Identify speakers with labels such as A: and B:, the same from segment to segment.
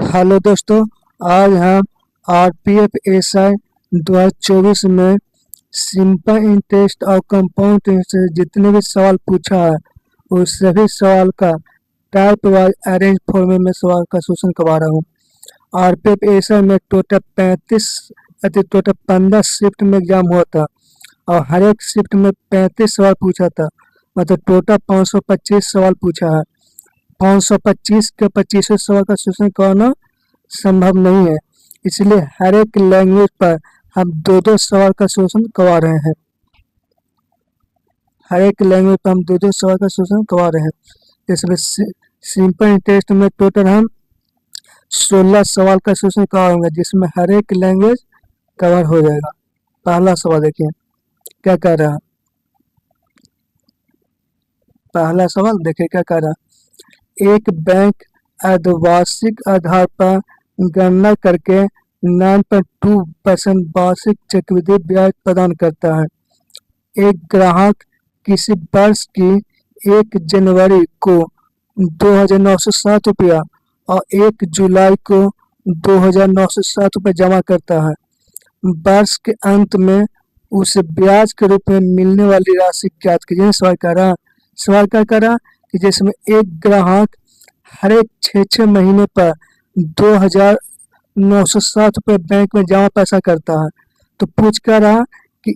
A: Hello दोस्तों। आज हम आरपीएफ एसआई 2024 में सिंपल इंटरेस्ट और कंपाउंड इंटरेस्ट से जितने भी सवाल पूछा है उस सभी सवाल का टाइप वाइज अरेंज फॉर्मेट में सवाल का सोल्यूशन करवा रहा हूँ। आरपीएफ एसआई में टोटल 15 शिफ्ट में एग्जाम हुआ था और हर एक शिफ्ट में 35 सवाल पूछा था। मतलब टोटल 525 सवाल पूछा है। 525 के 25 सवाल का सोल्यूशन करना संभव नहीं है, इसलिए हर एक लैंग्वेज पर हम दो दो सवाल का सोल्यूशन करवा रहे हैं। हर एक लैंग्वेज पर हम दो दो सवाल का सोल्यूशन करवा रहे हैं। इसमें सिंपल इंटरेस्ट में टोटल हम 16 सवाल का सोल्यूशन करवाएंगे, जिसमें हर एक लैंग्वेज कवर हो जाएगा। पहला सवाल देखिए क्या कह रहा है। पहला सवाल देखिए क्या कह रहा है। एक बैंक अर्धवार्षिक आधार पर गणना करके 9.2% वार्षिक चक्रवृद्धि ब्याज प्रदान करता है। एक ग्राहक किसी वर्ष की 1 जनवरी को 2,907 रुपया और 1 जुलाई को 2,907 रुपये जमा करता है। वर्ष के अंत में उसे ब्याज के रूप में मिलने वाली राशि ज्ञात कीजिए। सवाल क्या करा कि जिसमें एक ग्राहक हर एक 6 महीने पर 2,907 रुपये बैंक में जमा पैसा करता है, तो पूछ कर रहा कि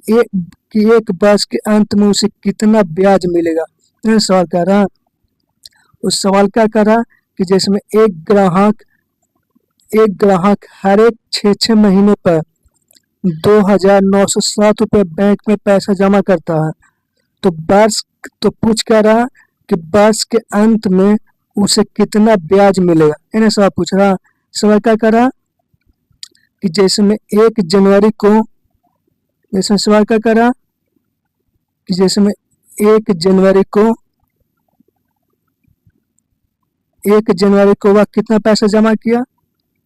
A: एक वर्ष के अंत में उसे कितना ब्याज मिलेगा। सवाल कर रहा उस सवाल क्या कर रहा कि जिसमें एक ग्राहक हर एक 6 महीने पर 2,907 रुपये बैंक में पैसा जमा करता है, तो पूछ कर रहा कि वर्ष के अंत में उसे कितना ब्याज मिलेगा। इन्हें सवाल पूछ रहा। सवाल क्या कर रहा कि जैसे में 1 जनवरी को सवाल क्या कर रहा कि जैसे में 1 जनवरी को वह कितना पैसा जमा किया,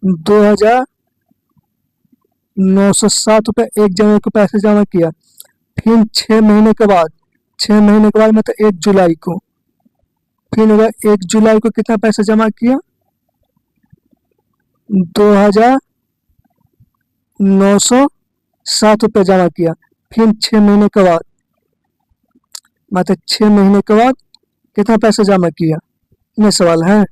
A: 2,907 रुपये 1 जनवरी को पैसा जमा किया। फिर 6 महीने के बाद मतलब 1 जुलाई को, फिर 1 जुलाई को कितना पैसा जमा किया, 2,907 रुपये जमा किया। फिर 6 महीने के बाद मतलब 6 महीने के बाद कितना पैसा जमा किया। ये सवाल है।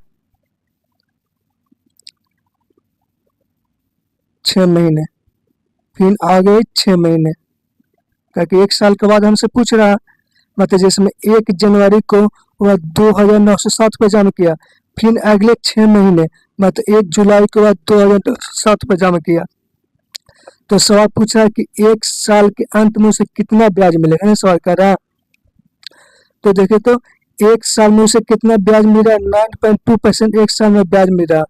A: 6 महीने, फिर आ गए 6 महीने, क्योंकि 1 साल के बाद हमसे पूछ रहा। मतलब जिसमें 1 जनवरी को वह 2,907 रुपये जमा किया, फिर अगले 6 महीने मतलब 1 जुलाई के बाद 2,907 रुपये जमा किया। तो सवाल पूछ रहा है कि 1 साल के अंत में उसे कितना ब्याज मिलेगा। सवाल कर रहा। तो देखिए तो 1 साल में उसे कितना ब्याज मिल रहा है, 9.2% 1 साल में ब्याज मिल रहा।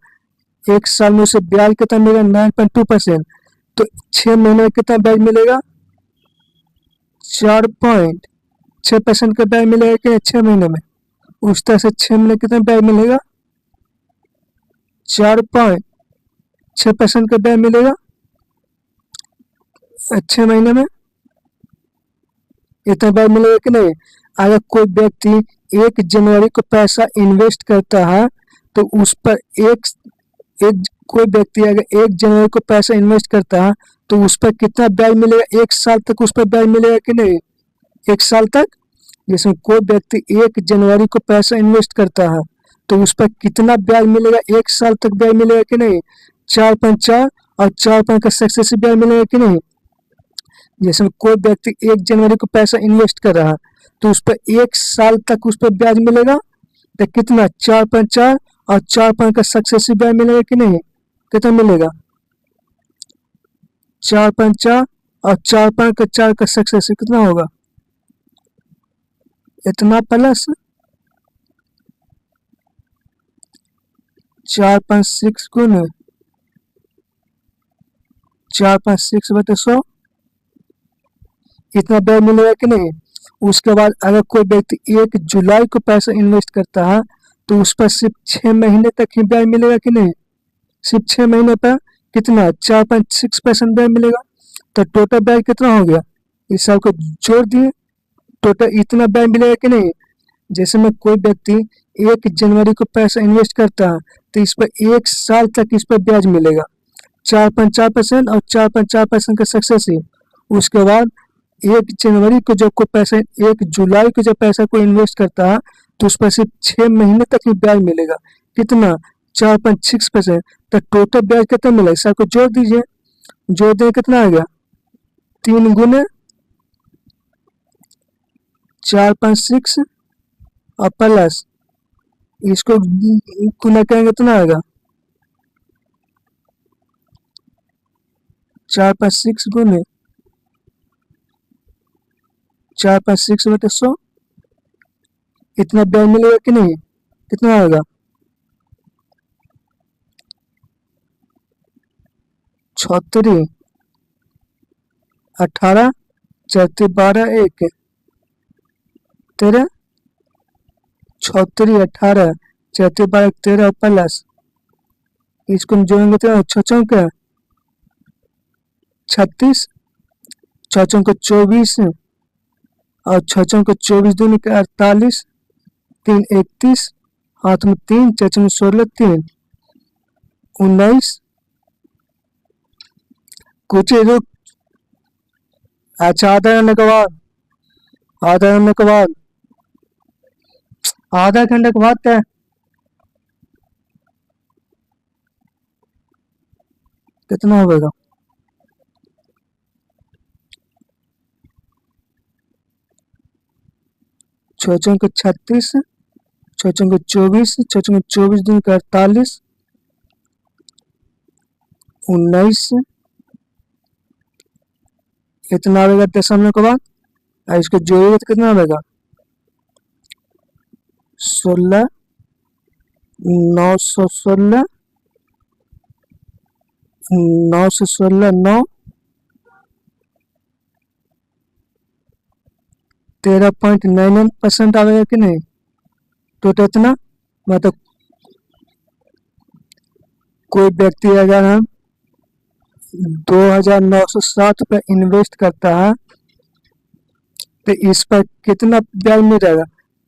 A: 1 साल में उसे ब्याज कितना मिल रहा है, 9.2%। तो 6 महीने में कितना ब्याज मिलेगा, 4.6% का ब्याज मिलेगा कि 6 महीने में। उस तरह से 6 महीने कितना ब्याज मिलेगा, 4.6% का ब्याज मिलेगा 6 महीने में। इतना ब्याज मिलेगा कि नहीं। अगर कोई व्यक्ति 1 जनवरी को पैसा इन्वेस्ट करता है तो उस पर कोई व्यक्ति अगर 1 जनवरी को पैसा इन्वेस्ट करता है तो उस पर कितना ब्याज मिलेगा, 1 साल तक उस पर ब्याज मिलेगा कि नहीं। 1 साल तक, जिसमें कोई व्यक्ति 1 जनवरी को पैसा इन्वेस्ट करता है तो उस पर कितना ब्याज मिलेगा, 1 साल तक ब्याज मिलेगा कि नहीं। 4.4 और 4 का सक्सेसिव ब्याज मिलेगा कि नहीं। जैसे कोई व्यक्ति 1 जनवरी को पैसा इन्वेस्ट कर रहा है तो उस पर 1 साल तक उस पर ब्याज मिलेगा, तो कितना 4.4 और 4 का सक्सेसिव ब्याज मिलेगा कि नहीं। कितना मिलेगा, 4.4 और 4 का सक्सेसिव कितना होगा, इतना प्लस 4.6 गुना 4.6/100, इतना ब्याज मिलेगा कि नहीं। उसके बाद अगर कोई व्यक्ति 1 जुलाई को पैसा इन्वेस्ट करता है तो उस पर सिर्फ 6 महीने तक ही ब्याज मिलेगा कि नहीं। सिर्फ 6 महीने पर कितना 4.6% ब्याज मिलेगा। तो टोटल ब्याज कितना हो गया, इस सब को जोड़ दिए, टोटल इतना ब्याज मिलेगा कि नहीं। जैसे में कोई व्यक्ति 1 जनवरी को पैसा इन्वेस्ट करता है तो इस पर 1 साल तक इस पर ब्याज मिलेगा 4.4% और 4.4% का सक्सेसिव। उसके बाद 1 जनवरी को जब कोई पैसा 1 जुलाई को जब पैसा कोई इन्वेस्ट करता है तो उस पर सिर्फ 6 महीने तक ही ब्याज मिलेगा। कितना? 4.6%। तो टोटल ब्याज कितना मिलेगा? इस को जोड़ दीजिए, जोड़ दें कितना आ गया? 3 गुने 4.6 और प्लस इसको गुना करेंगे कितना आएगा? 4.6 गुने 4.6/100 इतना ब्याज मिलेगा कि नहीं? कितना आएगा? 36 18 34 12 1 13 36 18 34 12 13 प्लस इसको हम जोड़ेंगे तो 6 36 6 24 और 6 24 दूनी के 48 3 31 हाथ में 3 6 16 3 19 कुछ रुक। अच्छा आधा घंटे के बाद आधा घंटे के बाद क्या कितना होगा? 36 24 दूनी के 48 19 इतना आएगा 10 के बाद और इसको जोड़ेगा तो कितना आएगा? 16 916 916 9 13.99% आएगा कि नहीं? टोटल इतना मतलब कोई व्यक्ति अगर हम 2,960 रुपये इन्वेस्ट करता है तो इस पर कितना ब्याज मिल जाएगा?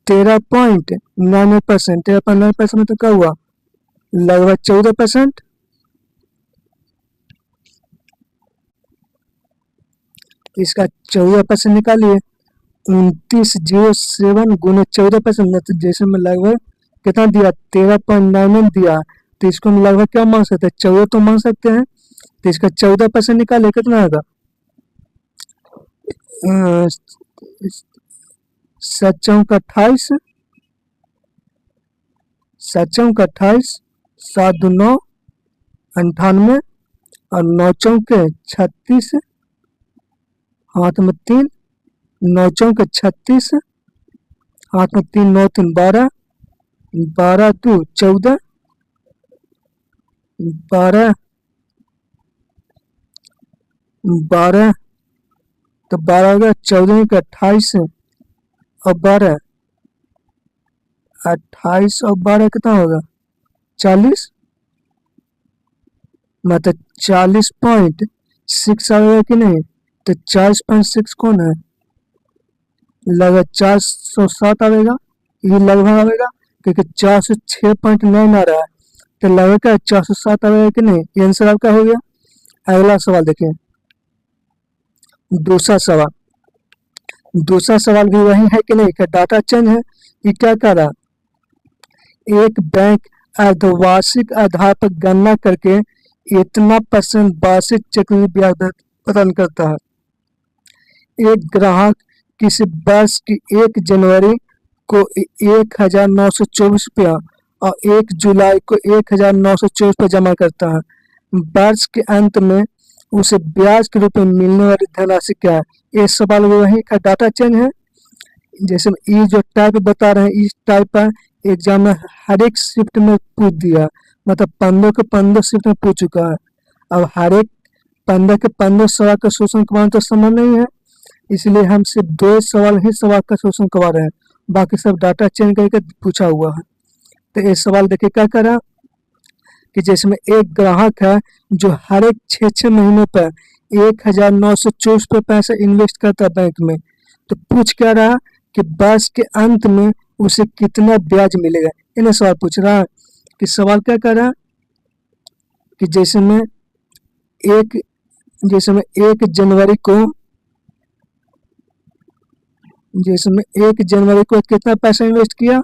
A: 13.99%। 13.9% में तो क्या हुआ? लगभग 14%। इसका 14% निकालिए। 2907 गुने 14%, तो जैसे में लगभग कितना दिया? 13.99 दिया। तो इसको हम लगभग क्या मान सकते हैं? 14 तो मान सकते हैं। तो इसका 14% निकाले कितना आएगा? 7×28 7×28 7 2 9 98 और 9×36 हाथ में 3 9×36 हाथ में 3 9 3 12 12 2 14 12 12 तो 12 हो गया। 14 का 28 और 12 28 और 12 कितना होगा? 40 मतलब 40.6 आएगा कि नहीं? तो 40.6 कौन है? लगभग 407 आएगा। ये लगभग आएगा क्योंकि 406.9 आ रहा है तो लगभग क्या 407 आएगा कि नहीं? ये आंसर आपका हो गया। अगला सवाल देखिए, दूसरा सवाल भी वही है कि नहीं? क्या डाटा चेंज है? ये क्या कर रहा? एक बैंक अर्धवार्षिक आधार पर गणना करके इतना % वार्षिक चक्रवृद्धि ब्याज दर प्रदान करता है। एक ग्राहक किसी वर्ष की 1 जनवरी को 1,924 रुपया और 1 जुलाई को 1,924 रुपया जमा करता है। वर्ष के अंत में उसे ब्याज के रूप में मिलने वाली धनराशि क्या है? ये सवाल वही का डाटा चेंज है। जैसे ये जो टाइप बता रहे हैं इस टाइप पर एग्जाम में हर एक शिफ्ट में पूछ दिया, मतलब 15 के 15 शिफ्ट में पूछ चुका है। अब हर एक 15 के 15 सवाल का शोषण करवाना तो संभव नहीं है, इसलिए हम सिर्फ 2 सवाल ही सवाल का शोषण करवा रहे हैं, बाकी सब डाटा चेंज करके पूछा हुआ है। तो ये सवाल देखिए क्या करा कि जैसे में एक ग्राहक है जो हर एक 6 महीनों पर 1,924 रुपये पैसा इन्वेस्ट करता है बैंक में, तो पूछ क्या रहा कि वर्ष के अंत में उसे कितना ब्याज मिलेगा। इन्हें सवाल पूछ रहा है कि सवाल क्या कर रहा है कि एक जैसे मैं 1 जनवरी को कितना पैसा इन्वेस्ट किया,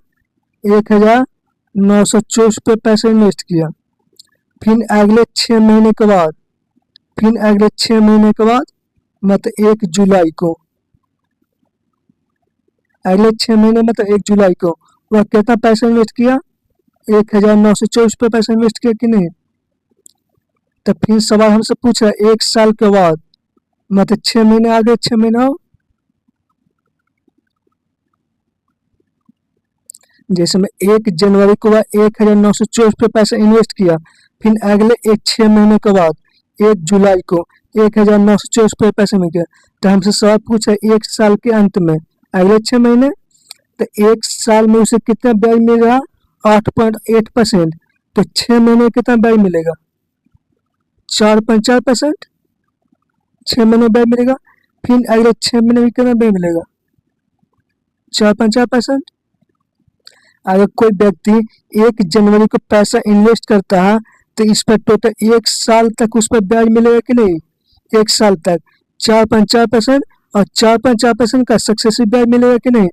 A: 1924 पे पैसा इन्वेस्ट किया। फिर अगले 6 महीने के बाद मतलब 1 जुलाई को, अगले 6 महीने मतलब 1 जुलाई को वह कितना पैसा इन्वेस्ट किया, 1924 पे पैसा इन्वेस्ट किया कि नहीं। तो फिर सवाल हमसे पूछ रहा है 1 साल के बाद मतलब 6 महीने आगे 6 महीने और जैसे में 1 जनवरी को वह 1924 पे पैसा इन्वेस्ट किया। फिर अगले 6 महीने के बाद 1 जुलाई को 1924 पे पैसा मिल गया। तो हमसे सवाल पूछा 1 साल के अंत में अगले 6 महीने, तो 1 साल में उसे कितना ब्याज मिल रहा, 8.8%। तो 6 महीने कितना ब्याज मिलेगा, 4.4%। 6 महीने ब्याज मिलेगा। फिर अगले 6 महीने में कितना ब्याज मिलेगा, 4.4%। अगर कोई व्यक्ति 1 जनवरी को पैसा इन्वेस्ट करता है तो इस पर टोटल 1 साल तक उस पर ब्याज मिलेगा कि नहीं, 1 साल तक 4.4% और 4.4% का सक्सेसिव ब्याज मिलेगा कि नहीं।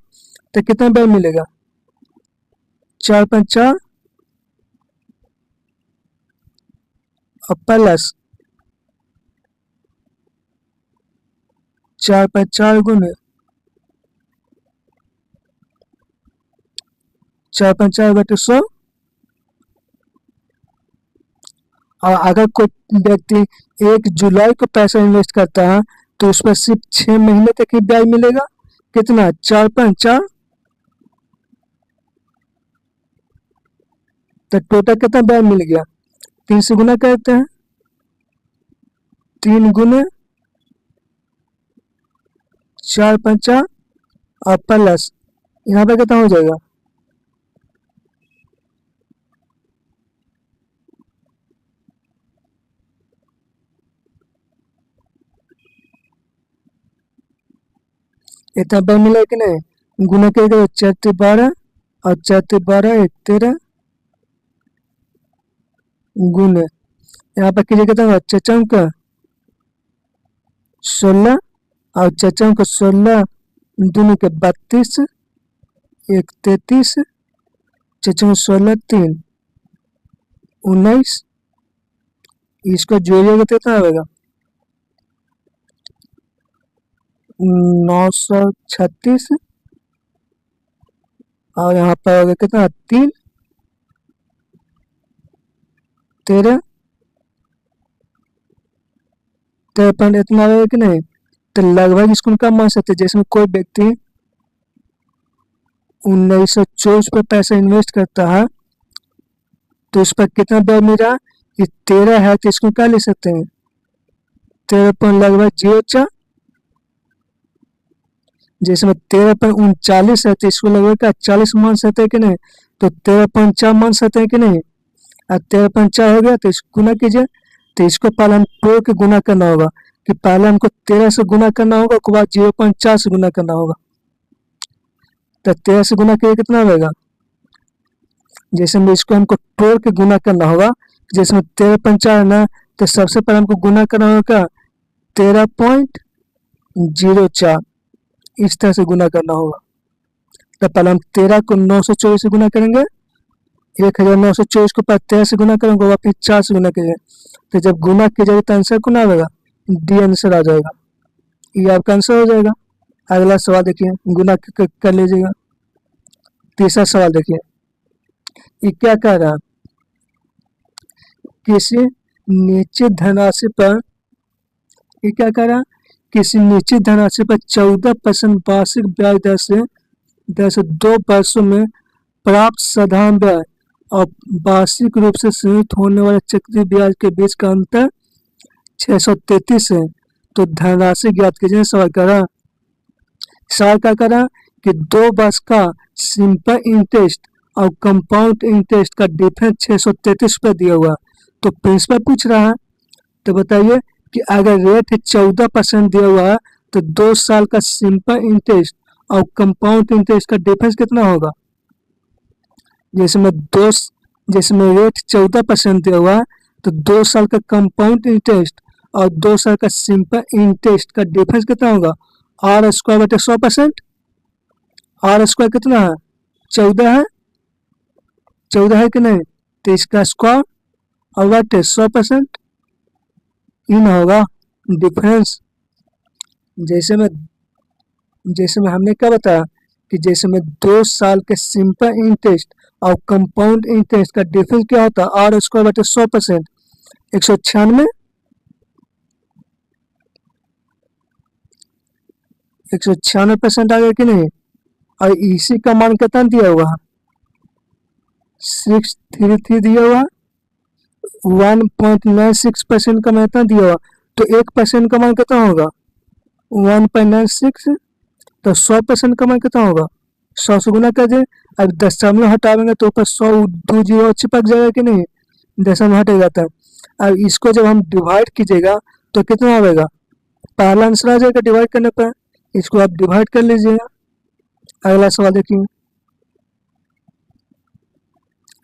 A: तो कितना ब्याज मिलेगा, 4.4 और प्लस 4.4 गुने 4.4/100। और अगर कोई व्यक्ति 1 जुलाई को पैसा इन्वेस्ट करता है तो उस पर सिर्फ 6 महीने तक ही ब्याज मिलेगा, कितना, 4.4। तो टोटल कितना ब्याज मिल गया, 3 से गुना करते हैं, 3 गुने 4.4 और प्लस यहाँ पे कितना हो जाएगा, इतना ब्याज मिला कि नहीं। गुना करेगा 4×12 और 4×12 13 गुने यहाँ पर कीजिए कितना होगा, 4×16 और 4×16 दूनी के 32 1 33 4×16 3 19। इसको जोड़िएगा तो कितना आएगा, 936 और यहाँ पर होगा कितना 3 13 53 इतना आएगा कि नहीं। तो लगभग इसको कम मान सकते हैं। जैसे कोई व्यक्ति 1924 पे पैसा इन्वेस्ट करता है तो उस पर कितना ब्याज मिल रहा है, ये 13 है तो इसको क्या ले सकते हैं, 13.04। जैसे में 13.39 है तो इसको लगभग का 40 मान सकते हैं कि नहीं। तो 13.4 मान सकते हैं कि नहीं। अब 13.4 हो गया तो इसको गुना कीजिए। तो इसको पहले हम 2 के गुना करना होगा कि पहले हमको 13 से गुना करना होगा, उसके बाद 0.4 से गुना करना होगा। तो 13 से गुना किए कितना होगा, जैसे में इसको हमको 2 के गुना करना होगा। जैसे में 13.4 है ना, तो सबसे पहले हमको गुना करना होगा 13.04, इस तरह से गुना करना होगा। तो पहले हम 13 को 924 से गुना करेंगे, 1924 को 13 से गुना करेंगे, वापिस 4 से गुना करेंगे। तो जब गुना किया जाएगा तो आंसर गुना आएगा, डी आंसर आ जाएगा, ये आपका आंसर हो जाएगा। अगला सवाल देखिए, गुना कर लीजिएगा। तीसरा सवाल देखिए, ये क्या कह रहा है, किसी निश्चित धनराशि पर, ये क्या कह रहा है, किसी निश्चित धनराशि पर 14% वार्षिक ब्याज दर से 2 वर्षों में प्राप्त साधारण ब्याज और वार्षिक रूप से संयुक्त होने वाले चक्रवृद्धि ब्याज के बीच का अंतर 633 है। तो धनराशि ज्ञात कीजिए। सवाल कर रहा कि 2 वर्ष का सिंपल इंटरेस्ट और कंपाउंड इंटरेस्ट का डिफरेंस 633 पर दिया हुआ। तो प्रिंसिपल पूछ रहा है, तो बताइए कि अगर रेट 14% दिया हुआ है तो 2 साल का सिंपल इंटरेस्ट और कंपाउंड इंटरेस्ट का डिफरेंस कितना होगा। जैसे मैं जिसमें रेट 14% दिया हुआ है, तो 2 साल का कंपाउंड इंटरेस्ट और 2 साल का सिंपल इंटरेस्ट का डिफरेंस कितना होगा? आर स्क्वायर बटे 100%। आर स्क्वायर कितना है? 14 है, 14 है कि नहीं? तो इसका स्क्वायर और बटे 100%, इन होगा डिफरेंस। जैसे में हमने क्या बताया कि जैसे में 2 साल के सिंपल इंटरेस्ट और कंपाउंड इंटरेस्ट का डिफरेंस क्या होता है? आर स्क्वायर बटे 100%, 196, 196% आ गया कि नहीं? और इसी का मान कितना दिया हुआ है? 633 दिया हुआ, 1.96% का मान दिया हुआ, तो 1% का मान कितना होगा? 1.96, तो 100% का मान कितना होगा? 100 से गुना कर दे। अब दशमलव हटावेंगे तो ऊपर 100 2 जीरो चिपक जाएगा कि नहीं? दशमलव हट जाता है। अब इसको जब हम डिवाइड कीजिएगा तो कितना आएगा? पहला आंसर आ जाएगा डिवाइड करने पर। इसको आप डिवाइड कर लीजिएगा। अगला सवाल देखिए।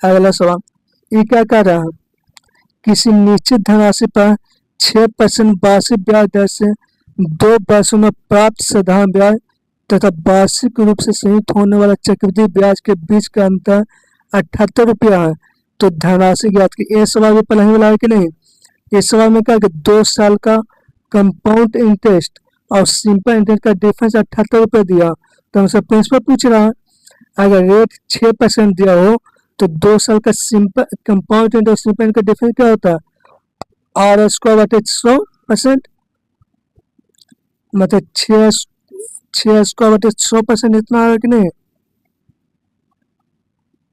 A: अगला सवाल ये क्या कह रहा है? किसी निश्चित धनराशि पर 6% वार्षिक ब्याज दर से 2 वर्षों में प्राप्त साधारण ब्याज तथा वार्षिक रूप से संयुक्त होने वाला चक्रवृद्धि ब्याज के बीच का अंतर 78 रुपया है। तो धनराशि ज्ञात की। ये सवाल भी पहले ही वाला है कि नहीं? इस सवाल में क्या कि 2 साल का कंपाउंड इंटरेस्ट और सिंपल इंटरेस्ट का डिफरेंस 78 रुपये दिया, तो हमसे प्रिंसिपल पूछ रहा है अगर रेट 6% दिया हो तो 2 साल का सिंपल कंपाउंड इंटरेस्ट सिंपल का डिफरेंस क्या होता है? आर स्क्वायर बटे 100%, मतलब 6 स्क्वायर बटे 100% इतना आ गया कि नहीं?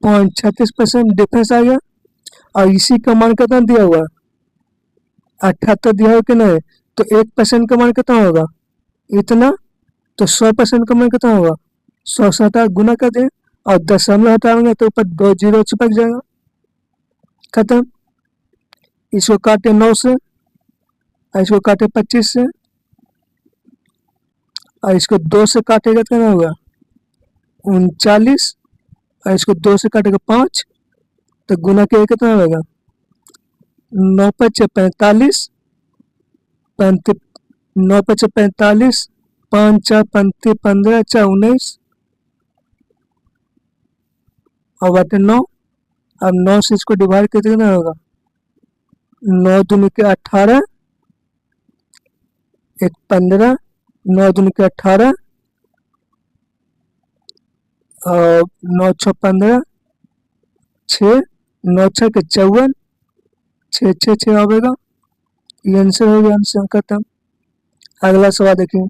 A: 0.36% डिफरेंस आ गया। और इसी का मान कितना दिया हुआ? 78 दिया हो कि नहीं? तो 1% का मान कितना होगा? इतना। तो 100% का मान कितना होगा? 100 से हटा गुना कर दे और दशमलव हटाएंगे तो ऊपर 2 जीरो चिपक जाएगा। खत्म। इसको काटे 9 से और इसको काटे 25 से और इसको 2 से काटेगा तो कितना होगा? 39। और इसको 2 से काटेगा 5, तो गुना के कितना होगा? 9 पचे 45, 9 पचे 45, 5 4 35 15 4 19 और बटे 9। अब 9 से इसको डिवाइड करके कितना होगा? 9 दूनी के 18, 1 15, 9 दूनी के 18 और 9 6 15, 6, 9 6 के 54, 6 6 6 आवेगा। ये आंसर हो गया। आंसर खत्म। अगला सवाल देखिए।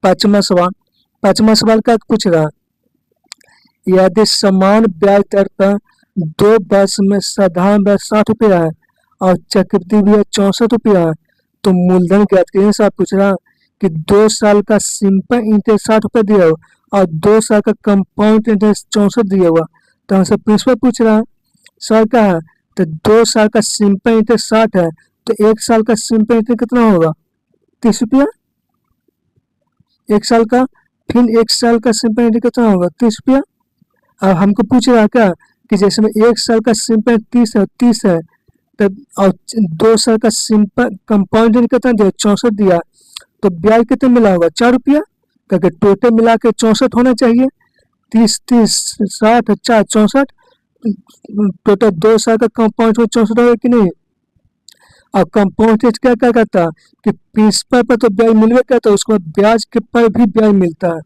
A: पांचवा सवाल का पूछ रहा है यदि समान ब्याज दर पर 2 वर्ष में साधारण ब्याज 60 रुपया है और चक्रवृद्धि ब्याज 64 रुपया है तो मूलधन ज्ञात करिए। साहब पूछ रहा कि 2 साल का सिंपल इंटरेस्ट 60 रुपये दिया हुआ और 2 साल का कंपाउंड इंटरेस्ट 64 दिया हुआ, तो हमसे प्रिंसिपल पूछ रहा है सर क्या है? तो 2 साल का सिंपल इंटरेस्ट 60 है तो 1 साल का सिंपल इंटरेस्ट कितना होगा? 30 रुपया। 1 साल का, फिर 1 साल का सिंपल इंटरेस्ट कितना होगा? 30 रुपया। अब हमको पूछ रहा है क्या कि जैसे में 1 साल का सिंपल 30 है तब और 2 साल का सिंपल कंपाउंड कितना दिया? 64 दिया, तो ब्याज कितना मिला होगा? 4 रुपया। क्योंकि टोटल मिला के 64 होना चाहिए। 30 30 60 4 64, टोटल 2 साल का कंपाउंड 64 होगा कि नहीं? और कंपाउंड इंटरेस्ट क्या क्या करता है कि प्रिंसिपल पर तो ब्याज मिलवे करता है, उसके बाद ब्याज के पर भी ब्याज मिलता है।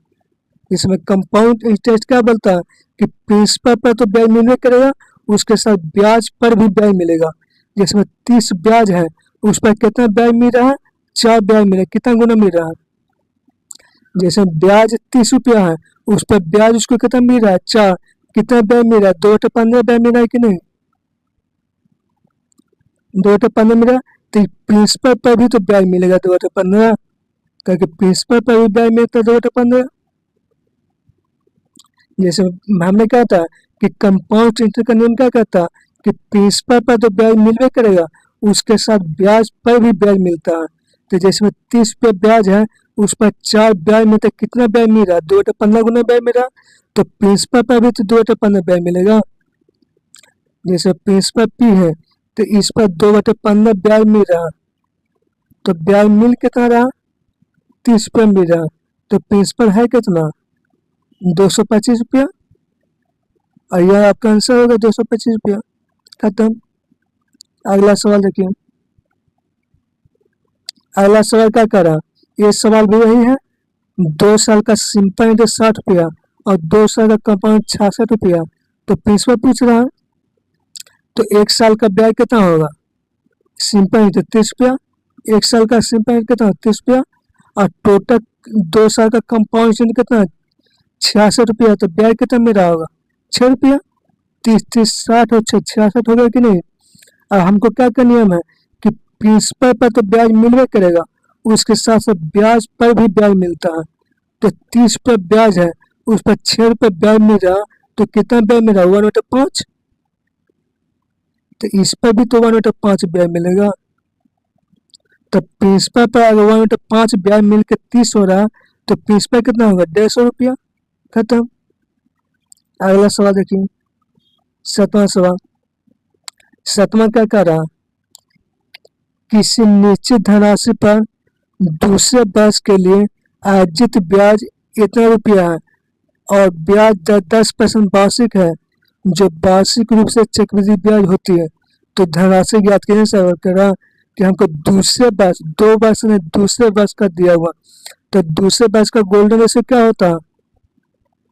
A: इसमें कंपाउंड इंटरेस्ट क्या बोलता है कि प्रिंसिपल पर तो ब्याज मिलवे करेगा, उसके साथ ब्याज पर भी ब्याज मिलेगा। जिसमें 30 ब्याज है उस पर कितना ब्याज मिल रहा है? 4 ब्याज मिले। कितना गुना मिल रहा है? जैसे ब्याज 30 रुपया है उस पर ब्याज उसको कितना मिल रहा है? 4। कितना ब्याज मिल रहा है? 2 15 ब्याज मिल रहा है कि नहीं? 2 15 मिल रहा है, तो प्रिंसिपल पर भी तो ब्याज मिलेगा 2 15, क्योंकि प्रिंसिपल पर भी ब्याज मिलता है 2 15। जैसे हमने कहा था कि कंपाउंड इंटरेस्ट का नियम क्या कहता है कि प्रिंसिपल पर तो ब्याज मिलवे करेगा, उसके साथ ब्याज पर भी ब्याज मिलता है। तो जैसे 30 पे ब्याज है उस पर 4 ब्याज मिलता है, कितना ब्याज मिल रहा है? 2 15 गुना ब्याज मिल रहा है, तो प्रिंसिपल पर भी तो 2 15 ब्याज मिलेगा। जैसे प्रिंसिपल पी है तो इस पर 2/15 ब्याज मिल रहा, तो ब्याज मिल कितना रहा, 30 रुपया मिल रहा, तो प्रिंसिपल है कितना, 225 रुपया, और यह आपका आंसर होगा 225 रुपया। खत्म। अगला सवाल देखिए, अगला सवाल क्या कर रहा, ये सवाल भी वही है, 2 साल का सिंपल इंटरेस्ट 60 रुपया और 2 साल का कंपाउंड 66 रुपया, तो प्रिंसिपल पूछ रहा है, तो 1 साल का ब्याज कितना होगा, सिंपल इंटरेस्ट 30 रुपया, 1 साल का सिंपल इंटरेस्ट कितना 30 रुपया, और टोटल 2 साल का कंपाउंड इंटरेस्ट कितना 66 रुपया, तो ब्याज कितना मेरा होगा 6 रुपया, 30, 30, 60 और 66 हो गया कि नहीं। और हमको क्या का नियम है कि प्रिंसिपल पर तो ब्याज मिलवे करेगा, उसके साथ साथ ब्याज पर भी ब्याज मिलता है, तो 30 पर ब्याज है, उस पर 6 रुपये ब्याज मिल रहा, तो कितना ब्याज मिल रहा 1/5, तो इस पर भी तो 1/5 ब्याज मिलेगा, तो प्रिंसिपल पर अगर 1/5 ब्याज मिल के 30 हो रहा, तो प्रिंसिपल कितना होगा 150 रुपया। खत्म। अगला सवाल देखिए, 7वां सवाल, 7वां क्या कह रहा, किसी निश्चित धनराशि पर दूसरे वर्ष के लिए अर्जित ब्याज इतना रुपया है और ब्याज दर 10% वार्षिक है, जो वार्षिक रूप से चक्रवृद्धि ब्याज होती है, तो धनराशि ज्ञात कीजिए। सवाल कर रहा कि हमको दूसरे वर्ष, 2 वर्ष में दूसरे वर्ष का दिया हुआ, तो दूसरे वर्ष का गोल्डन रेशियो क्या होता है,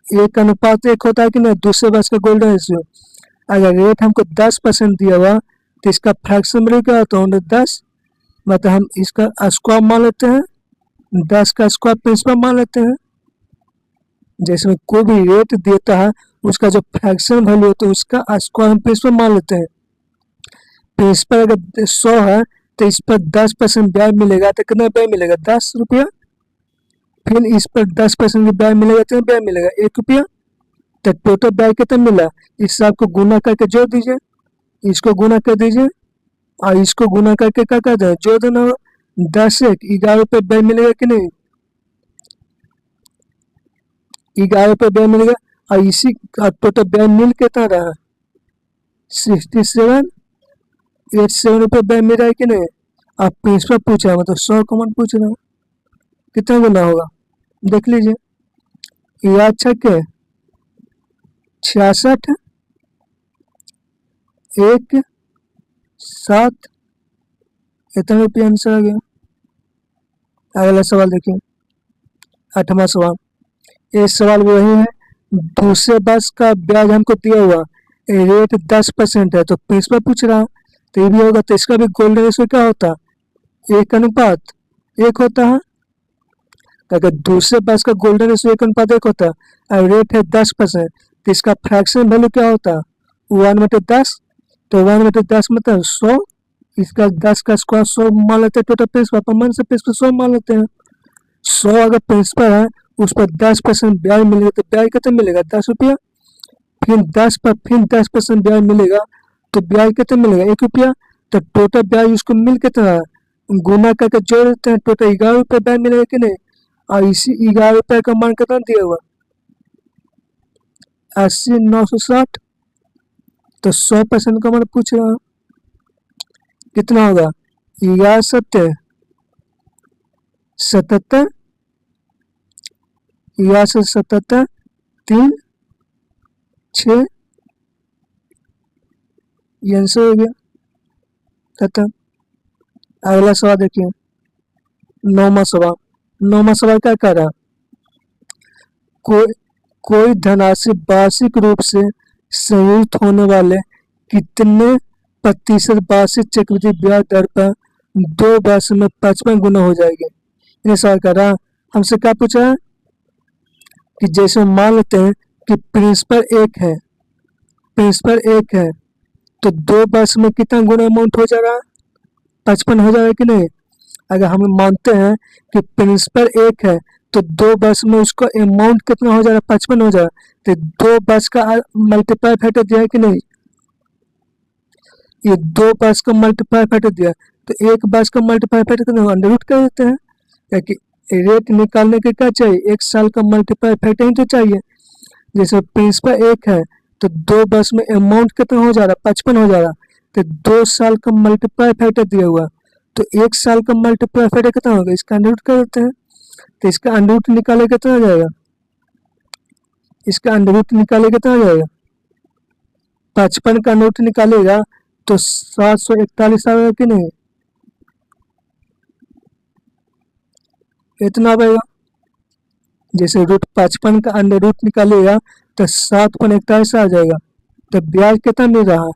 A: 1:1 होता है कि नहीं, दूसरे वर्ष का गोल्डन रेशियो। अगर रेट हमको 10% दिया हुआ, तो इसका फ्रैक्शन वैल्यू क्या होता है 10, मतलब हम इसका स्क्वायर मान लेते हैं, 10 का स्क्वायर प्रिंसिपल मान लेते हैं। जैसे में कोई भी रेट देता है, उसका जो फ्रैक्शन वैल्यू होता है उसका स्क्वायर हम प्रिंसिपल मान लेते हैं। प्रिंसिपल अगर 100 है, तो इस पर 10% ब्याज मिलेगा, तो कितना ब्याज मिलेगा 10 रुपया, फिर इस पर 10% ब्याज मिलेगा, कितना ब्याज मिलेगा 1 रुपया, तो टोटल ब्याज कितना मिला, इस सब को गुना करके जोड़ दीजिए, इसको गुना कर दीजिए और इसको गुना करके क्या कर दे जोड़ देना, 10 से 11 रुपये ब्याज मिलेगा कि नहीं, 11 रुपये ब्याज मिलेगा, और इसी का टोटल ब्याज मिल कितना रहा 6787 रुपये ब्याज मिल रहा है कि नहीं। आप प्रिंसिपल पूछा मतलब 100 कॉमन पूछ रहा है, कितना गुना होगा देख लीजिए, याद छक्के 66 1 7, इतना रुपया आंसर आ गया। अगला सवाल देखिए, 8वां सवाल, ये सवाल वही है, दूसरे वर्ष का ब्याज हमको दिया हुआ, रेट 10% है, तो प्रिंसिपल पूछ रहा, तो ये भी होगा, तो इसका भी गोल्डन रेशियो क्या होता है 1:1 होता है। अगर दूसरे वर्ष का गोल्डन रेशियो 1:1 होता है और रेट है 10%, तो इसका फ्रैक्शन वैल्यू क्या होता है 1/10, तो 1/10 मतलब 100, इसका 10 का स्क्वायर 100 मान लेते हैं, टोटल प्रिंसिपल पर मन से प्रिंसिपल 100 मान लेते हैं। 100 अगर प्रिंसिपल है, उस पर 10% ब्याज मिलेगा, तो ब्याज कितना मिलेगा 10 रुपया, फिर 10 पर फिर 10% ब्याज मिलेगा, तो ब्याज कितना मिलेगा 1 रुपया, तो टोटल ब्याज उसको मिल कितना गुना करके जोड़ देते हैं, टोटल 11 रुपये ब्याज मिलेगा कि नहीं। और इसी 11 रुपये का मान कितना दिया हुआ 80,960, तो 100% का मान पूछ रहा हूँ, कितना होगा 11 77 11 3 6, ये आंसर हो गया। खत्म। अगला सवाल देखिए, 9वां सवाल, 9वां सवाल क्या कह रहा, कोई धनराशि वार्षिक रूप से संयुक्त होने वाले कितने प्रतिशत वार्षिक चक्रवृद्धि ब्याज दर पर 2 वर्ष में 55 गुना हो जाएगी। ये सवाल कर रहा, हमसे क्या पूछा है कि जैसे मान लेते हैं कि प्रिंसिपल 1 है, तो 2 वर्ष में कितना गुना अमाउंट हो जा रहा है 55 हो जाएगा कि नहीं। अगर हम मानते हैं कि प्रिंसिपल 1 है, तो 2 वर्ष में उसका अमाउंट कितना हो जा रहा है 55 हो जा रहा है, तो 2 वर्ष का मल्टीप्लाई फैक्टर दिया है कि नहीं, ये 2 वर्ष का मल्टीप्लाई फैक्टर दिया, तो 1 वर्ष का मल्टीप्लाई फैक्टर कितना अंडर रूट कर देते हैं, क्योंकि रेट निकालने के क्या चाहिए 1 साल का मल्टीप्लाई फैक्टर ही तो चाहिए। जैसे प्रिंसिपल 1 है, तो 2 वर्ष में अमाउंट कितना हो जा रहा है, 55 हो जा रहा। तो 2 साल का मल्टीप्लाई फैक्टर दिया हुआ, तो 1 साल का मल्टीप्लाई फैक्टर कितना होगा, इसका अंडर रूट कर देते हैं। तो इसका अंडर रूट निकाले कितना हो जाएगा, इसका अंडर रूट निकाले कितना हो जाएगा, 55 का अंडर रूट निकालेगा तो 741 आएगा कि नहीं, इतना आएगा। जैसे रूट 55 का अंडर रूट निकालेगा तो 7.41 आ जाएगा। तो ब्याज कितना मिल रहा है,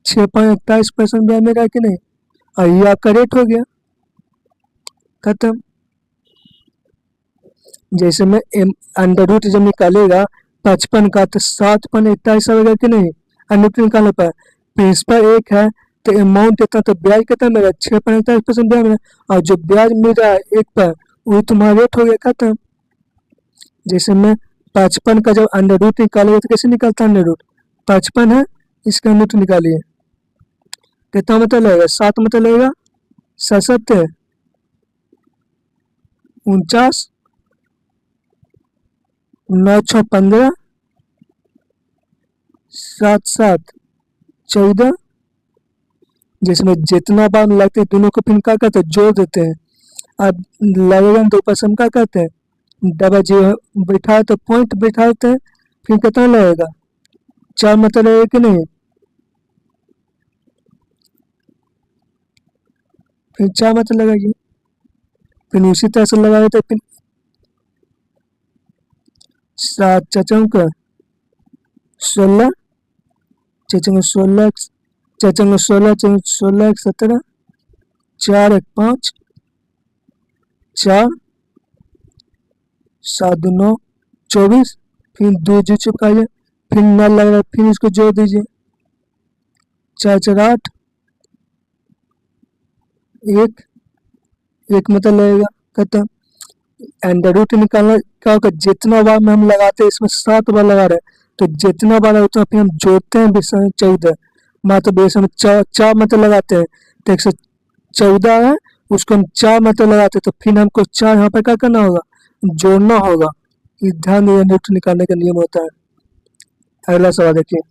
A: 6.41% ब्याज मिल रहा है कि नहीं, और ये आपका रेट हो गया, खत्म। जैसे में अंडर रूट जब निकालेगा 55 का तो 7.41 आएगा कि नहीं, अंडर रूट निकालने पर प्रिंसिपल 1 है तो अमाउंट कितना, तो ब्याज कितना मिला, 6.41% ब्याज मिला, और जो ब्याज मिल रहा है 1 पर वही तुम्हारा रेट हो गया, खत्म। जैसे में 55 का जब अंडर रूट निकालेगा तो कैसे निकलता है, अंडर रूट 55 है, इसका अंडर रूट निकालिए, कितना मतलब लगेगा, 7 मतलब लगेगा, 7 49, 9 6 15, 7 7 14। जिसमें जितना बार लगते हैं दोनों को फिर क्या करते हैं, जोड़ देते हैं। अब लगेगा 2 हम क्या करते हैं, डबल जीरो बैठा तो पॉइंट बैठा देते हैं, फिर कितना लगेगा, 4 मतलब लगेगा कि नहीं, फिर 4 मतलब लगाइए, फिर उसी तरह से लगा देते, फिर 7 चचंक 16, चचंक 16, चचंक 16, 16 17, 4 1 5, 4 7 9 24, फिर 2 जी चुकाइए, फिर 9 लग रहा है, फिर इसको जोड़ दीजिए, 4 4 8, 1 मतलब लगेगा, खत्म। अंडर रूट निकालना क्या होगा, जितना बार में हम लगाते हैं, इसमें 7 बार लगा रहे हैं, तो जितना बार है उतना फिर हम जोड़ते हैं, 14 मतलब बेस में 4 मतलब लगाते हैं, तो 114 है, उसको हम 4 मतलब लगाते हैं, तो फिर हमको 4 यहाँ पर क्या करना होगा, जोड़ना होगा। ये ध्यान दिए, अंडर रूट निकालने का नियम होता है। अगला सवाल देखिए,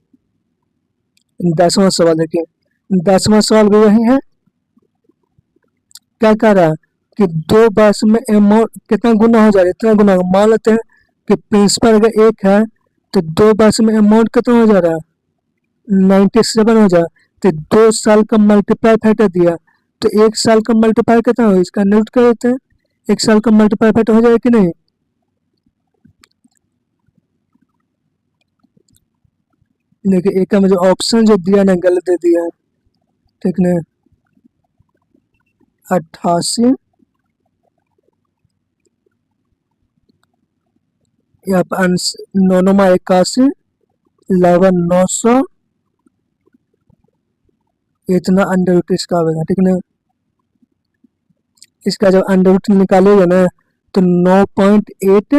A: 10वां सवाल देखिए, 10वां सवाल भी वही है, क्या कह रहा है कि 2 वर्ष में अमाउंट कितना गुना हो जाएगा, इतना गुना होगा। मान लेते हैं कि प्रिंसिपल अगर 1 है तो 2 वर्ष में अमाउंट कितना हो जा रहा है, 97 हो जाए, तो 2 साल का मल्टीप्लाई फैक्टर दिया, तो 1 साल का मल्टीप्लाई कितना हो, इसका नोट कर देते हैं, 1 साल का मल्टीप्लाई फैक्टर हो जाएगा कि नहीं। देखिए एक का मुझे ऑप्शन जो दिया ना गलत दे दिया है, ठीक ना, 88 यहाँ पर 981, 11,900, इतना अंडर रूट इसका आएगा, ठीक ना। इसका जब अंडर रूट निकालेगा ना तो 9.8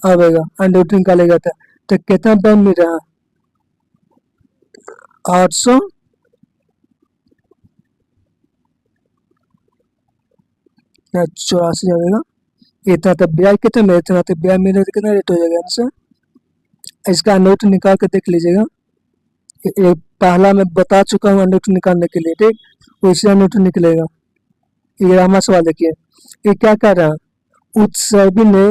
A: आएगा, अंडर रूट निकालेगा तो कितना बन मिल रहा, 800 84 आएगा। इतना तो ब्याज कितना मेरे, इतना तो ब्याज मेरे तो कितना रेट हो जाएगा आंसर। इसका नोट निकाल के देख लीजिएगा, ये पहला मैं बता चुका हूँ नोट निकालने के लिए, ठीक, वैसे नोट निकलेगा। ये हमारा सवाल देखिए, ये क्या कर रहा है, उत्सर्गी ने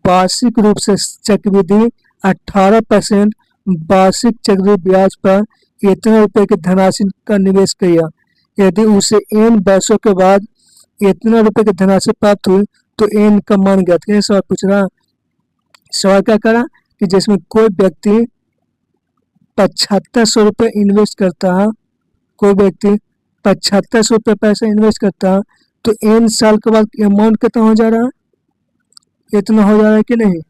A: वार्षिक रूप से चक्रवृद्धि 18% वार्षिक चक्रवृद्धि ब्याज पर इतने रुपए की धनराशि का निवेश किया, यदि उसे n वर्षों के बाद इतना रुपए की धनराशि प्राप्त हुई तो n का मान ज्ञात करें। सवाल पूछ रहा, सवाल क्या करा कि जिसमें कोई व्यक्ति 7500 रुपये इन्वेस्ट करता है, कोई व्यक्ति 7500 रुपये पैसा इन्वेस्ट करता है, तो n साल के बाद अमाउंट कितना हो जा रहा है, इतना हो जा रहा है कि नहीं।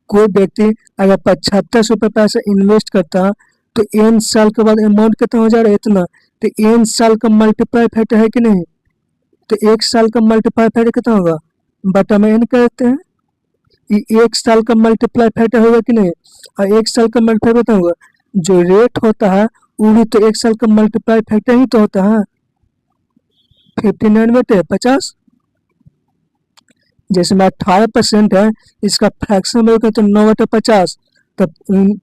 A: कोई व्यक्ति अगर 7500 रुपये पैसा इन्वेस्ट करता है तो n साल के बाद अमाउंट कितना हो जा रहा है, इतना, तो n साल का मल्टीप्लाई फैक्टर है कि नहीं, तो 1 साल का मल्टीप्लाई फैक्टर कितना होगा, बटा में n करते हैं, ये 1 साल का मल्टीप्लाई फैक्टर होगा कि नहीं, और 1 साल का मल्टीप्लाई कितना होगा, जो रेट होता है वो भी तो 1 साल का मल्टीप्लाई फैक्टर ही तो होता है, 59 बटे 50, जैसे में 18% है, इसका फ्रैक्शन बदल तो 9/50, तब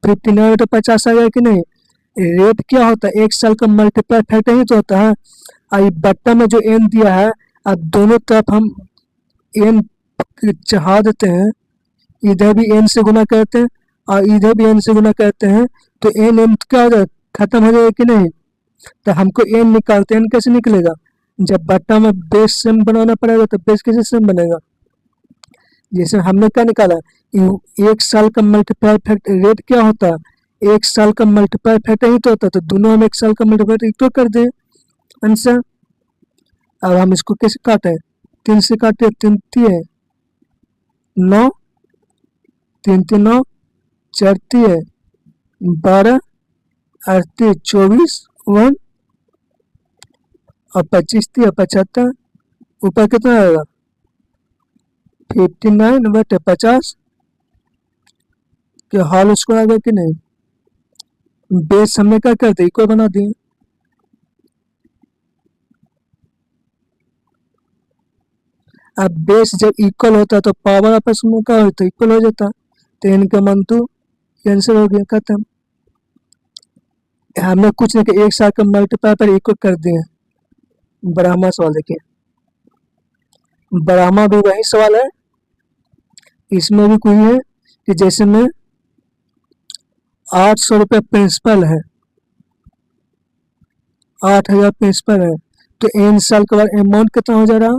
A: 59/50 आ गया कि नहीं। रेट क्या होता है, 1 साल का मल्टीप्लाई फैक्टर ही तो होता है। और बट्टा में जो एन दिया है, अब दोनों तरफ हम एन चढ़ा देते हैं, इधर भी एन से गुना करते हैं और इधर भी एन से गुना करते हैं, तो एन एन क्या हो जाएगा, खत्म हो जाएगा कि नहीं। तो हमको एन निकालते हैं, एन कैसे निकलेगा, जब बट्टा में बेस सेम बनाना पड़ेगा तो बेस कैसे सेम बनेगा। जैसे हमने क्या निकाला, 1 साल का मल्टीप्लाई फैक्टर रेट क्या होता है, 1 साल का मल्टीप्लाई फैक्टर ही तो होता है, तो दोनों हम 1 साल का मल्टीप्लाई इक्वल कर दें आंसर। अब हम इसको कैसे काटे, 3 से काटे, 3 3 9, 3 3 9, 4 3 12, 38 24 1 और 25 3 75, ऊपर कितना आएगा 59/50 के हॉल स्क्वायर आ गया कि नहीं। बेस हमने क्या कर दिया, इक्वल बना दिए। अब बेस जब इक्वल होता है तो पावर आपस में क्या होता है, इक्वल हो जाता है, तो इनका मान तो आंसर हो गया, खत्म। हमने कुछ नहीं कि 1 साल का मल्टीप्लाई पर इक्वल कर दिए। ब्राह्मा सवाल देखिए, ब्राह्मा भी वही सवाल है, इसमें भी कोई है कि जैसे में 800 रुपये प्रिंसिपल है, 8,000 प्रिंसिपल है, तो एन साल के बाद अमाउंट कितना हो जा रहा,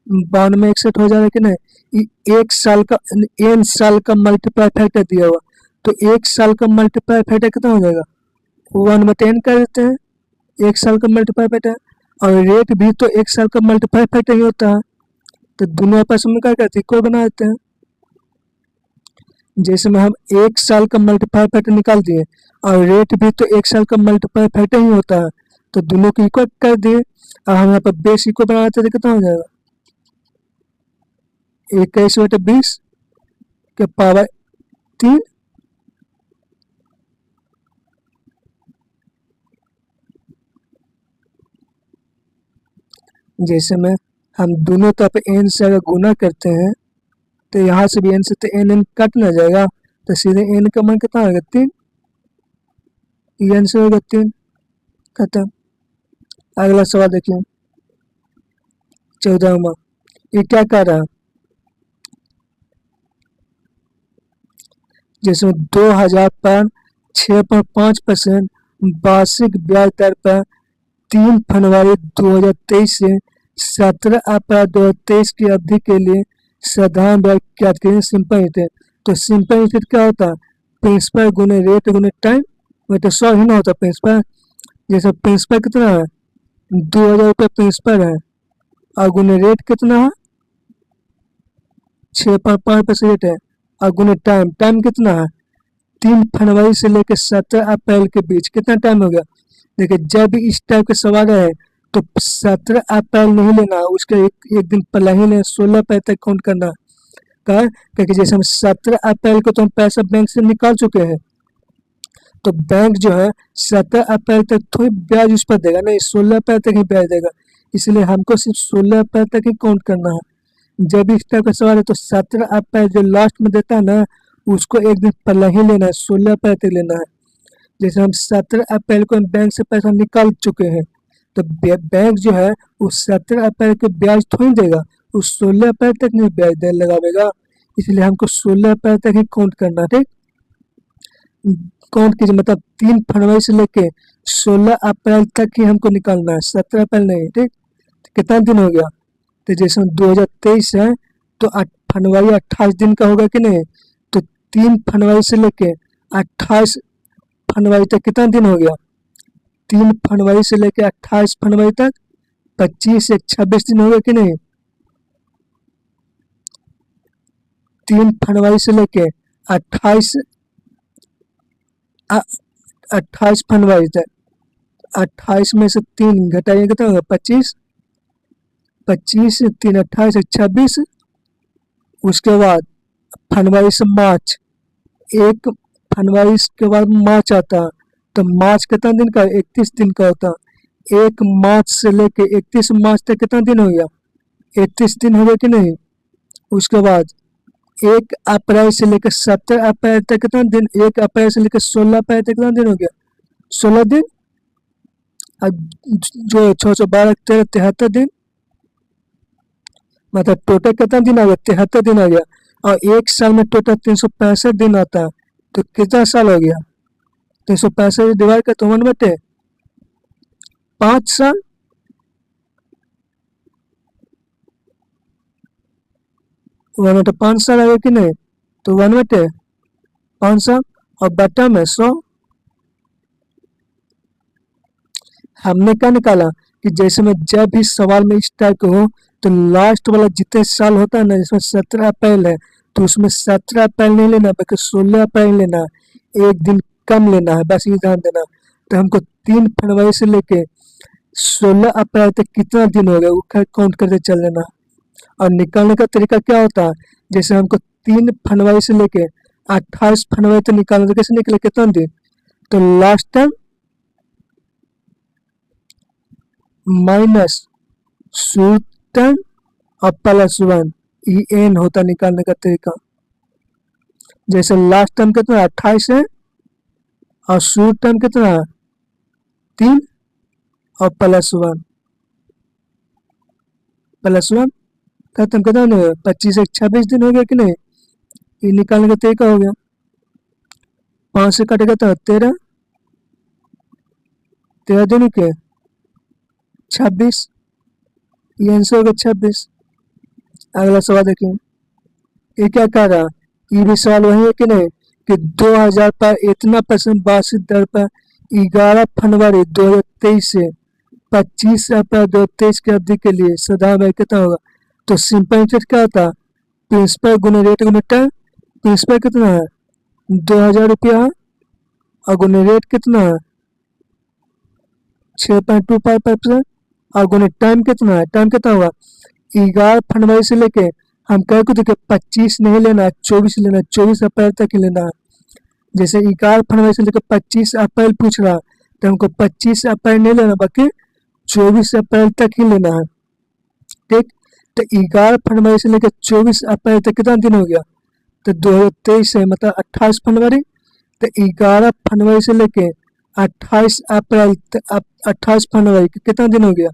A: 9261 हो जा रहा है कि नहीं। 1 साल का एन साल का मल्टीप्लाई फैक्टर दिया हुआ, तो 1 साल का मल्टीप्लाई फैक्टर कितना हो जाएगा, 1/10 कर देते हैं 1 साल का मल्टीप्लाई फैक्टर। और रेट भी तो 1 साल का मल्टीप्लाई फैक्टर ही होता है, तो दोनों आपस में क्या करते हैं, इक्वल बना देते हैं। जैसे में हम 1 साल का मल्टीप्लाई फैक्टर निकाल दिए और रेट भी तो 1 साल का मल्टीप्लाई फैक्टर ही होता है, तो दोनों को इक्वल कर दिए और हम यहाँ पर बेस इक्वल बना देते, कितना हो जाएगा 21/20 के पावर 3। जैसे में हम दोनों तरफ एन से अगर गुना करते हैं, तो यहाँ से भी एन से तो एन एन कट ना जाएगा, तो सीधे एन का मान कितना होगा 3, एन से होगा 3, खत्म। अगला सवाल देखिए 14वां, ये क्या कर रहा है, जिसमें 2000 पर 6.5% वार्षिक ब्याज दर पर 3 फरवरी 2023 से 17 अप्रैल 2023 की अवधि के लिए साधारण ब्याज ज्ञात करें। सिंपल इंटरेस्ट, तो सिंपल इंटरेस्ट क्या होता है, प्रिंसिपल गुने रेट गुने टाइम, तो 100 ही ना होता प्रिंसिपल। जैसे प्रिंसिपल कितना है 2000 रुपये प्रिंसिपल है और गुने रेट कितना है 6.5% रेट है और गुने टाइम, टाइम कितना है 3 फरवरी से लेकर 17 अप्रैल के बीच, कितना टाइम हो गया। देखिए जब भी इस टाइप के सवाल है तो 17 अप्रैल नहीं लेना, उसके एक दिन पहले ही लेना, 16 अप्रैल तक काउंट करना का, क्योंकि जैसे हम 17 अप्रैल को तो हम पैसा बैंक से निकाल चुके हैं, तो बैंक जो है 17 अप्रैल तक थोड़ी ब्याज उस पर देगा, नहीं 16 अप्रैल तक ही ब्याज देगा, इसलिए हमको सिर्फ 16 अप्रैल तक ही काउंट करना है। जब इस टाइप का सवाल है तो 17 अप्रैल जो लास्ट में देता है ना, उसको एक दिन पहले ही लेना है, 16 अप्रैल तक लेना है। जैसे हम 17 अप्रैल को हम बैंक से पैसा निकाल चुके हैं, तो बैंक जो है उस 17 अप्रैल के ब्याज थोड़ी देगा, उस 16 अप्रैल तक नहीं ब्याज दे लगावेगा, इसलिए हमको 16 अप्रैल तक ही काउंट करना, ठीक। काउंट कीजिए, मतलब 3 फरवरी से लेके 16 अप्रैल तक ही हमको निकालना है, 17 अप्रैल नहीं, ठीक। कितना दिन हो गया, तो जैसे 2023 है तो फरवरी 28 दिन का होगा कि नहीं, तो 3 फरवरी से लेके 28 फरवरी तक कितना दिन हो गया, 3 फरवरी से लेके 28 फरवरी तक 25 से 26 दिन हो गया कि नहीं। 3 फरवरी से लेके 28 फरवरी तक, 28 में से 3 घटाइए कितना होगा 25, 25 से 3 28 26, उसके बाद फरवरी से मार्च, 1 फरवरी के बाद मार्च आता है, तो मार्च कितना दिन का 31 दिन का होता है, 1 मार्च से लेके 31 मार्च तक कितना दिन हो गया 31 दिन हो गए कि नहीं। उसके बाद 1 अप्रैल से लेकर 17 अप्रैल तक कितना दिन, 1 अप्रैल से लेकर 16 अप्रैल तक कितना दिन हो गया, 16 दिन। अब जो 612 13 73 दिन, मतलब टोटल कितना दिन आ गया, 73 दिन आ गया। और एक साल में टोटल 365 दिन आता है, तो कितना साल हो गया, 365 डिवाइड कर तो 1/5 साल। 1/5 साल आ गया कि नहीं, तो 1/5 साल और बटा में 100। हमने क्या निकाला कि जैसे में जब भी सवाल में इस टाइप के हो तो लास्ट वाला जितने साल होता है ना, जिसमें 17 अप्रैल है, तो उसमें 17 अप्रैल नहीं लेना बल्कि 16 अप्रैल लेना है, एक दिन कम लेना है, बस ये ध्यान देना। तो हमको 3 फरवरी से लेके 16 अप्रैल तक कितना दिन हो गया वो काउंट करके चल लेना। और निकालने का तरीका क्या होता है, जैसे हमको 3 फरवरी से लेके 28 फरवरी तक निकालना, तो कैसे निकले कितना दिन, तो लास्ट टाइम माइनस शुरू टाइम और +1, ये एन होता निकालने का तरीका। जैसे लास्ट टाइम कितना 28 है और शुरू टाइम कितना है 3 और +1 खत्म, कितना नहीं हुआ, 25 से 26 दिन हो गया कि नहीं। ये निकालने का तरीका हो गया। 5 से कटेगा तो 13, 13 दिन के 26, ये आंसर होगा 26। अगला सवाल देखिए, ये क्या कह रहा, ये भी सवाल वही है कि नहीं, कि 2000 पर इतना % वार्षिक दर पर 11 फरवरी 2023 से 25 अप्रैल 2023 की अवधि के लिए साधारण ब्याज कितना होगा। तो सिंपल इंटरेस्ट क्या होता है, प्रिंसिपल गुने रेट गुने टाइम। प्रिंसिपल कितना है 2000 रुपया है और गुने रेट कितना है 6.25% और गुने टाइम कितना है, टाइम कितना होगा 11 फरवरी से लेके हम कह को देखिए 25 नहीं लेना है, 24 लेना है, 24 अप्रैल तक ही लेना है। जैसे 11 फरवरी से लेकर 25 अप्रैल पूछ रहा, तो हमको 25 अप्रैल नहीं लेना बल्कि 24 अप्रैल तक ही लेना है। ठीक, तो 11 फरवरी से लेकर 24 अप्रैल तक कितना दिन हो गया, तो 2023 है, मतलब 28 फरवरी। तो 11 फरवरी से लेके 28 अप्रैल तक, 28 फरवरी कितना दिन हो गया,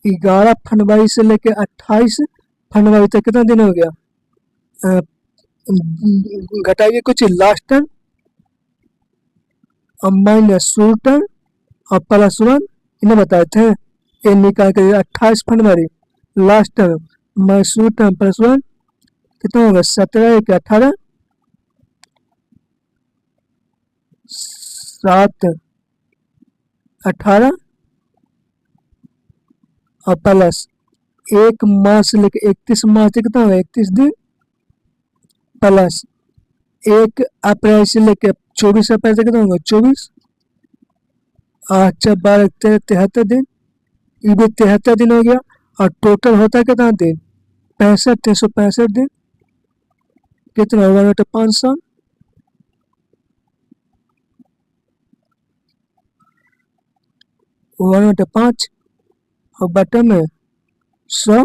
A: 11 फरवरी से लेके 28 फरवरी तक कितना दिन हो गया। घटाइए कुछ लास्ट टर्म और माइनस शुरू टर्म और +1, इन्हें बताए थे। ये निकाल कर 28 फरवरी लास्ट टर्म माइनस शुरू टर्म +1 कितना होगा 17 के 18, 7 18 और प्लस 1 मार्च से लेकर 31 मार्च तक कितना होगा 31 दिन, प्लस 1 अप्रैल से लेकर 24 अप्रैल तक कितना होगा 24, 8 4 12 13 73 दिन, ये भी 73 दिन हो गया। और टोटल होता है कितना दिन 65, 365 दिन, कितना होगा 1/5 साल। वन बटे 5 और बटे में 100,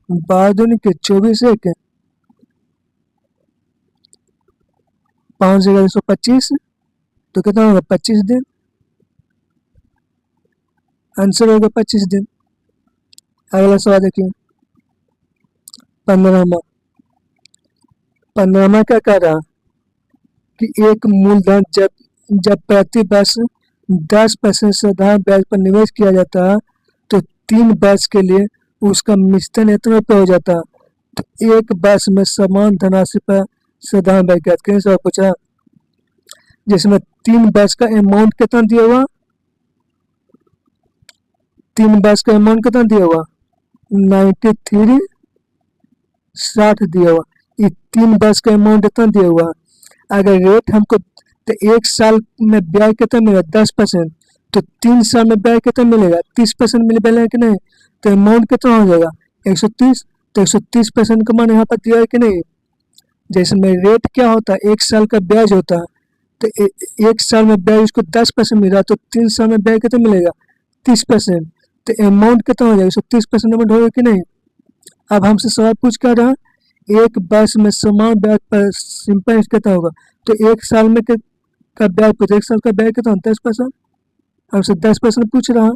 A: 12 दूनी के 24, 1 5 जगह 125, तो कितना होगा 25 दिन, आंसर होगा 25 दिन। अगला सवाल देखिए 15वां। 15वां क्या कह रहा कि एक मूलधन जब प्रति वर्ष 10% साधारण ब्याज पर निवेश किया जाता है तो 3 वर्ष के लिए उसका मिश्रण इतना रुपये हो जाता है, तो एक वर्ष में समान धनराशि पर साधारण ब्याज ज्ञात करें। सवाल पूछा जिसमें 3 वर्ष का अमाउंट कितना दिया हुआ, 3 वर्ष का अमाउंट कितना दिया हुआ 93 60 दिया हुआ, ये 3 वर्ष का अमाउंट इतना दिया हुआ। अगर रेट हमको तो 1 साल में ब्याज कितना मिलेगा 10%, तो 3 साल में ब्याज कितना मिलेगा 30% मिलेगा कि नहीं, तो अमाउंट कितना हो जाएगा 130, तो 130% का मान यहाँ पर दिया है कि नहीं। जैसे में रेट क्या होता है 1 साल का ब्याज होता है, तो एक साल में ब्याज उसको 10% मिल रहा, तो 3 साल में ब्याज कितना मिलेगा? 30%। तो अमाउंट कितना हो जाएगा? 30% अमाउंट होगा कि नहीं? अब हमसे सवाल पूछ कर रहा, एक वर्ष में समान ब्याज पर सिंपल इंटरेस्ट कितना होगा? तो एक साल में का ब्याज पूछा, एक साल का ब्याज कितना? 10%। हमसे 10% पूछ रहा,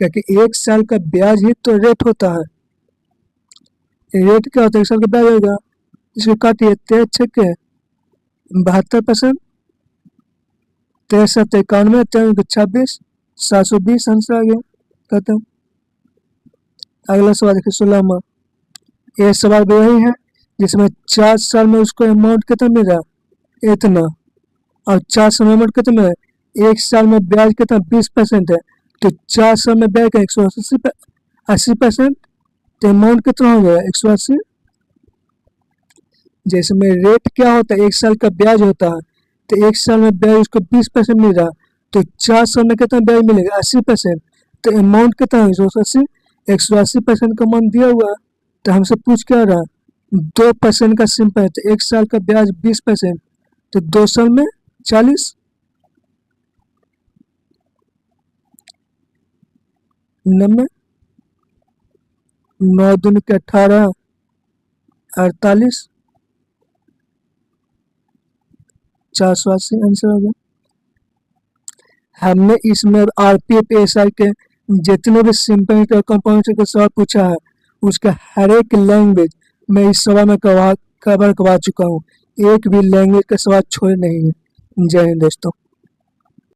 A: क्योंकि एक साल का ब्याज ही तो रेट होता है। रेट क्या होता है? एक साल का ब्याज होगा, इसको काटिए, 13 छक्के 72%, 63 91, 26, 720 आंसर आ गया। खत्म। अगला सवाल देखिए 16वां। ये सवाल भी वही है जिसमें 4 साल में उसको अमाउंट कितना मिल रहा है? इतना। और 4 साल में अमाउंट कितना मिल रहा है? एक साल में ब्याज कितना? 20% है, तो 4 साल में ब्याज का 180%। तो अमाउंट कितना हो गया? 180। जैसे में रेट क्या होता है? एक साल का ब्याज होता है, तो एक साल में ब्याज उसको 20% मिल रहा, तो 4 साल में कितना ब्याज मिलेगा? 80%। तो अमाउंट कितना है? 180। 180% का अमाउंट दिया हुआ है, तो हमसे पूछ क्या रहा? 2% का सिंपल है, तो एक साल का ब्याज 20%, तो 2 साल में 40। 90, 9 दूनी के 18, 48, 480 आंसर हो गया। हमने इसमें आरपीएफ एसआई के जितने भी सिंपल कंपाउंड का सवाल पूछा है, उसका हर एक लैंग्वेज मैं इस सवाल में कवर करवा चुका हूँ। एक भी लैंग्वेज का सवाल छोड़े नहीं है। जय हिंद दोस्तों।